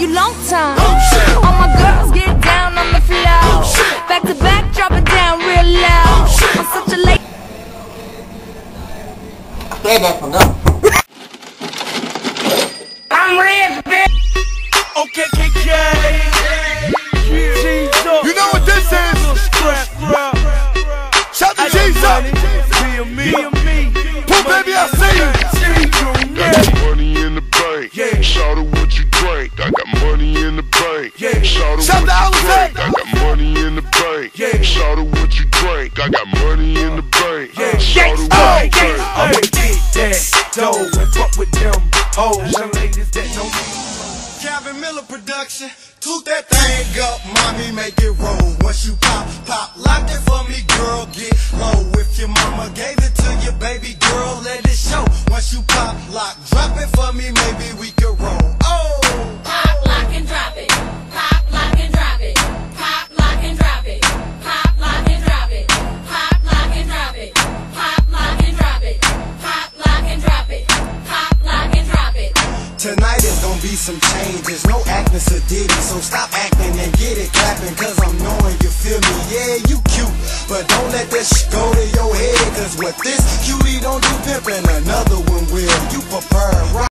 you long time. All my girls get down on the floor. Back to back, drop it down real loud. I'm such a late. I'm rich, bitch. Okay, KK. You know what this is? Shout to Jesus. Pooh, baby, I see you. I got money in the bank. Shout out what you drink. I got money in the bank. Shout out what you drink. I got money in the bank. Shout out what you drink. I got money in the bank. Shout out what you drink. I'ma get that dough and fuck with them hoes. Young ladies that know me. Calvin Miller production. Toot that thing up, mommy, make it roll. Once you pop, lock it for me, girl, get low. If your mama gave it to you, baby girl, let it show. Once you pop, lock, drop it for me, maybe we can roll. Oh! Pop, lock, and drop it. Pop, lock, and drop it. Pop, lock, and drop it. Pop, lock, and drop it. Pop, lock, and drop it. Pop, lock, and drop it. Pop, lock, and drop it. Pop, lock, and drop it. Tonight is gonna be some changes, no acting so ditty, so stop acting and get it clapping, cause I'm knowing you feel me. Yeah, you cute, but don't let this go to your head, cause what this cutie don't do pimpin',